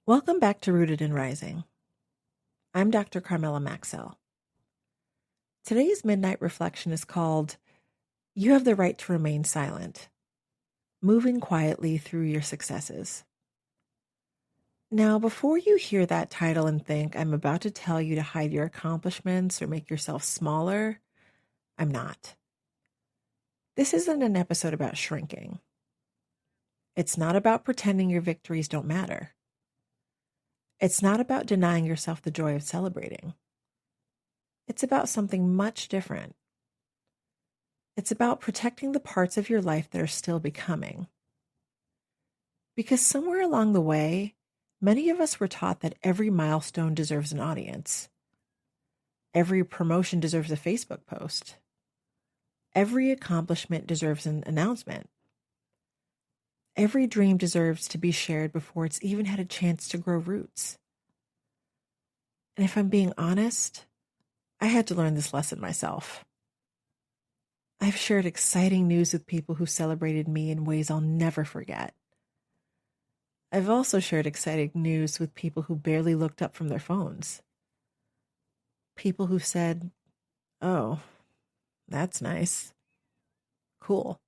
Welcome back to Rooted in Rising. I'm Dr. Carmela Maxell. Today's midnight reflection is called You Have the Right to Remain Silent, Moving Quietly Through Your Successes. Now, before you hear that title and think I'm about to tell you to hide your accomplishments or make yourself smaller, I'm not. This isn't an episode about shrinking. It's not about pretending your victories don't matter. It's not about denying yourself the joy of celebrating. It's about something much different. It's about protecting the parts of your life that are still becoming. Because somewhere along the way, many of us were taught that every milestone deserves an audience. Every promotion deserves a Facebook post. Every accomplishment deserves an announcement. Every dream deserves to be shared before it's even had a chance to grow roots. And if I'm being honest, I had to learn this lesson myself. I've shared exciting news with people who celebrated me in ways I'll never forget. I've also shared exciting news with people who barely looked up from their phones. People who said, "Oh, that's nice. Cool."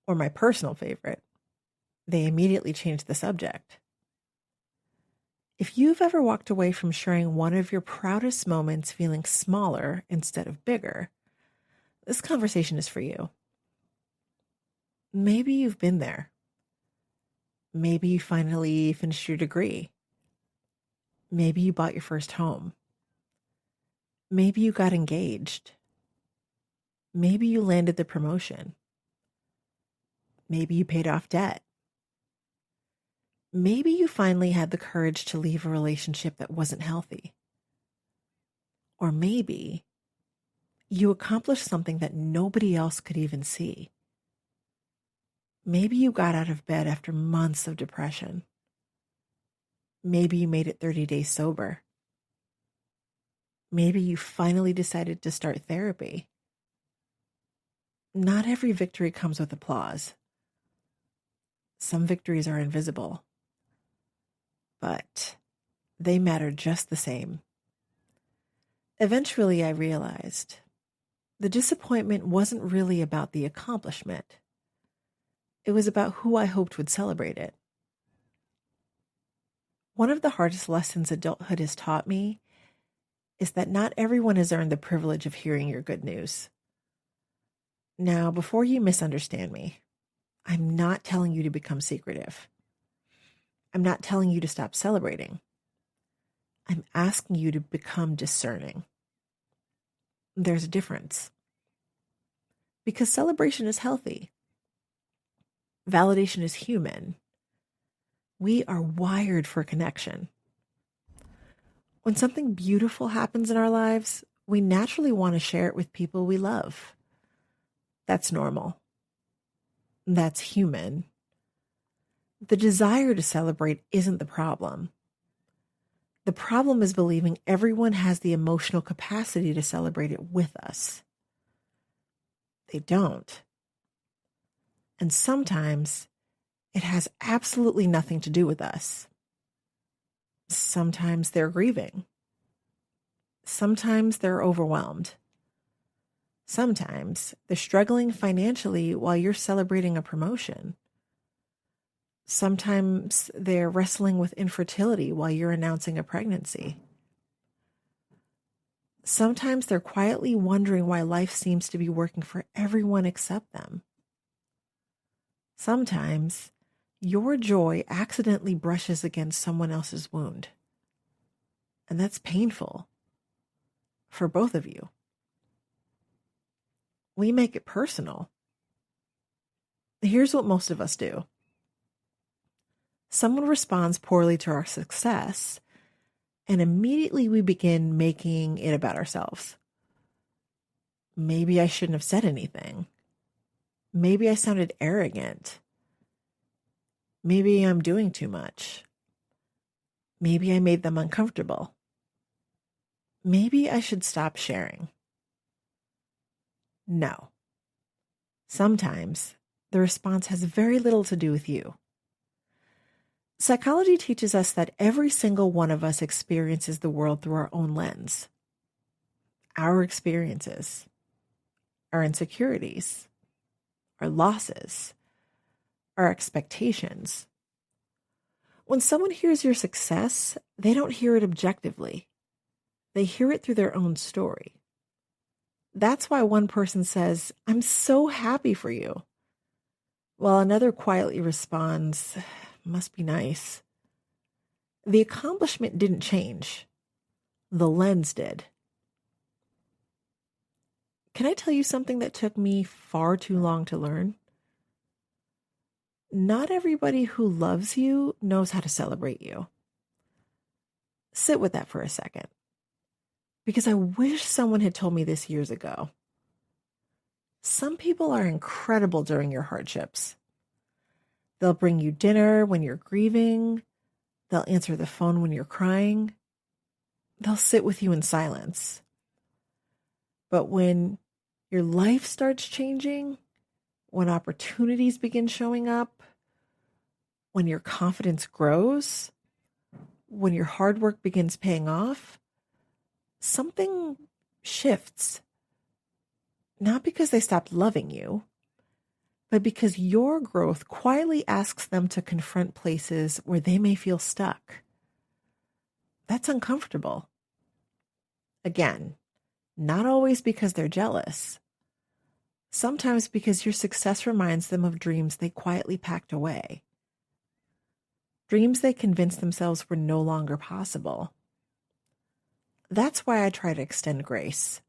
Or my personal favorite, they immediately changed the subject. If you've ever walked away from sharing one of your proudest moments feeling smaller instead of bigger, this conversation is for you. Maybe you've been there. Maybe you finally finished your degree. Maybe you bought your first home. Maybe you got engaged. Maybe you landed the promotion. Maybe you paid off debt. Maybe you finally had the courage to leave a relationship that wasn't healthy. Or maybe you accomplished something that nobody else could even see. Maybe you got out of bed after months of depression. Maybe you made it 30 days sober. Maybe you finally decided to start therapy. Not every victory comes with applause. Some victories are invisible, but they matter just the same. Eventually, I realized the disappointment wasn't really about the accomplishment. It was about who I hoped would celebrate it. One of the hardest lessons adulthood has taught me is that not everyone has earned the privilege of hearing your good news. Now, before you misunderstand me, I'm not telling you to become secretive. I'm not telling you to stop celebrating. I'm asking you to become discerning. There's a difference. Because celebration is healthy. Validation is human. We are wired for connection. When something beautiful happens in our lives, we naturally want to share it with people we love. That's normal. That's human. The desire to celebrate isn't the problem. The problem is believing everyone has the emotional capacity to celebrate it with us. They don't. And sometimes it has absolutely nothing to do with us. Sometimes they're grieving. Sometimes they're overwhelmed. Sometimes they're struggling financially while you're celebrating a promotion. Sometimes they're wrestling with infertility while you're announcing a pregnancy. Sometimes they're quietly wondering why life seems to be working for everyone except them. Sometimes your joy accidentally brushes against someone else's wound. And that's painful for both of you. We make it personal. Here's what most of us do. Someone responds poorly to our success, and immediately we begin making it about ourselves. Maybe I shouldn't have said anything. Maybe I sounded arrogant. Maybe I'm doing too much. Maybe I made them uncomfortable. Maybe I should stop sharing. No. Sometimes the response has very little to do with you. Psychology teaches us that every single one of us experiences the world through our own lens. Our experiences, our insecurities, our losses, our expectations. When someone hears your success, they don't hear it objectively. They hear it through their own story. That's why one person says, "I'm so happy for you," while another quietly responds, "Must be nice." The accomplishment didn't change. The lens did. Can I tell you something that took me far too long to learn? Not everybody who loves you knows how to celebrate you. Sit with that for a second, because I wish someone had told me this years ago. Some people are incredible during your hardships. They'll bring you dinner when you're grieving. They'll answer the phone when you're crying. They'll sit with you in silence. But when your life starts changing, when opportunities begin showing up, when your confidence grows, when your hard work begins paying off, something shifts. Not because they stopped loving you, but because your growth quietly asks them to confront places where they may feel stuck. That's uncomfortable. Again, not always because they're jealous. Sometimes because your success reminds them of dreams they quietly packed away. Dreams they convinced themselves were no longer possible. That's why I try to extend grace.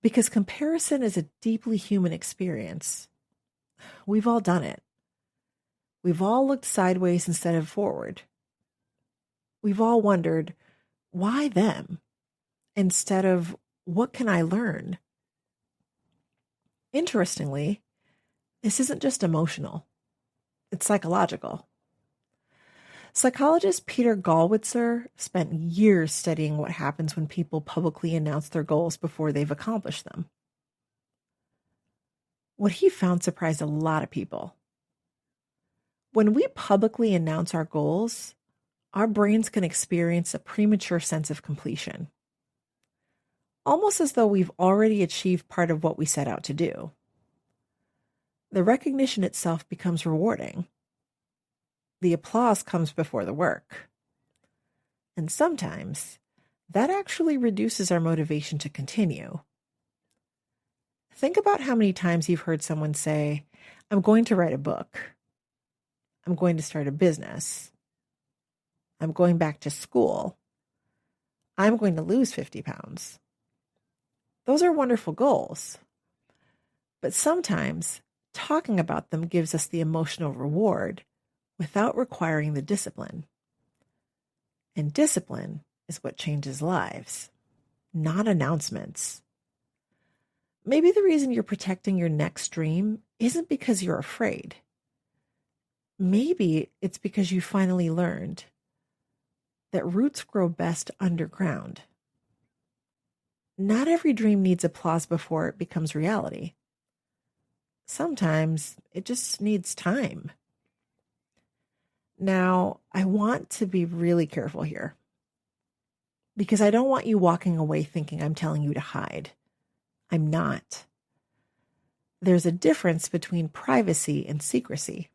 Because comparison is a deeply human experience. We've all done it. We've all looked sideways instead of forward. We've all wondered, why them? Instead of, what can I learn? Interestingly, this isn't just emotional. It's psychological. Psychologist Peter Gallwitzer spent years studying what happens when people publicly announce their goals before they've accomplished them. What he found surprised a lot of people. When we publicly announce our goals, our brains can experience a premature sense of completion, almost as though we've already achieved part of what we set out to do. The recognition itself becomes rewarding. The applause comes before the work. And sometimes that actually reduces our motivation to continue. Think about how many times you've heard someone say, "I'm going to write a book. I'm going to start a business. I'm going back to school. I'm going to lose 50 pounds. Those are wonderful goals. But sometimes talking about them gives us the emotional reward without requiring the discipline. And discipline is what changes lives, not announcements. Maybe the reason you're protecting your next dream isn't because you're afraid. Maybe it's because you finally learned that roots grow best underground. Not every dream needs applause before it becomes reality. Sometimes it just needs time. Now, I want to be really careful here because I don't want you walking away thinking I'm telling you to hide. I'm not. There's a difference between privacy and secrecy.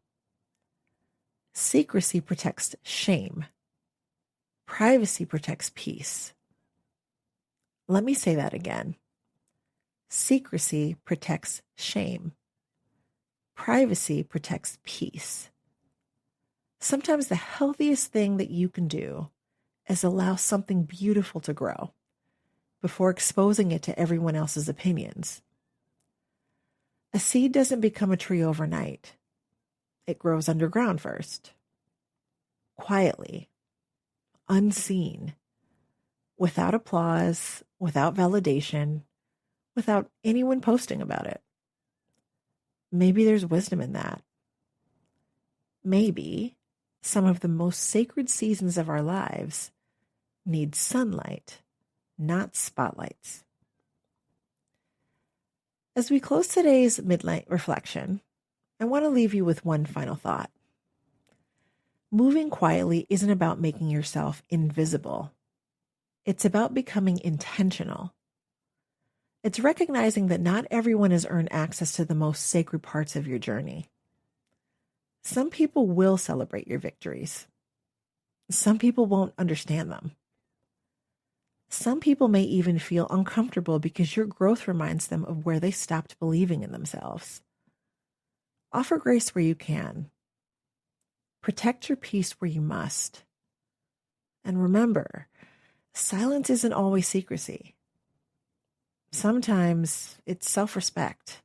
Secrecy protects shame. Privacy protects peace. Let me say that again. Secrecy protects shame. Privacy protects peace. Sometimes the healthiest thing that you can do is allow something beautiful to grow before exposing it to everyone else's opinions. A seed doesn't become a tree overnight. It grows underground first, quietly, unseen, without applause, without validation, without anyone posting about it. Maybe there's wisdom in that. Maybe some of the most sacred seasons of our lives need sunlight, not spotlights. As we close today's midnight reflection, I want to leave you with one final thought. Moving quietly isn't about making yourself invisible. It's about becoming intentional. It's recognizing that not everyone has earned access to the most sacred parts of your journey. Some people will celebrate your victories. Some people won't understand them. Some people may even feel uncomfortable because your growth reminds them of where they stopped believing in themselves. Offer grace where you can. Protect your peace where you must. And remember, silence isn't always secrecy. Sometimes it's self-respect.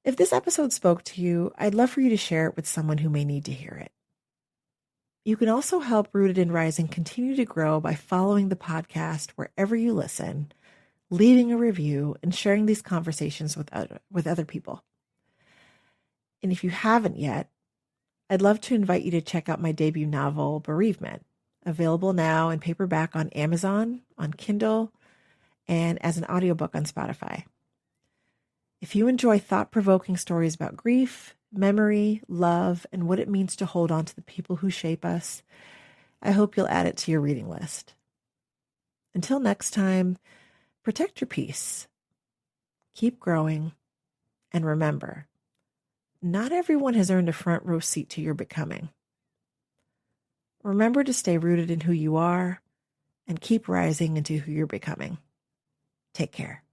If this episode spoke to you, I'd love for you to share it with someone who may need to hear it. You can also help Rooted in Rising continue to grow by following the podcast wherever you listen, leaving a review, and sharing these conversations with other people. And if you haven't yet, I'd love to invite you to check out my debut novel, Bereavement, available now in paperback on Amazon, on Kindle, and as an audiobook on Spotify. If you enjoy thought-provoking stories about grief, memory, love, and what it means to hold on to the people who shape us, I hope you'll add it to your reading list. Until next time, protect your peace, keep growing, and remember, not everyone has earned a front row seat to your becoming. Remember to stay rooted in who you are and keep rising into who you're becoming. Take care.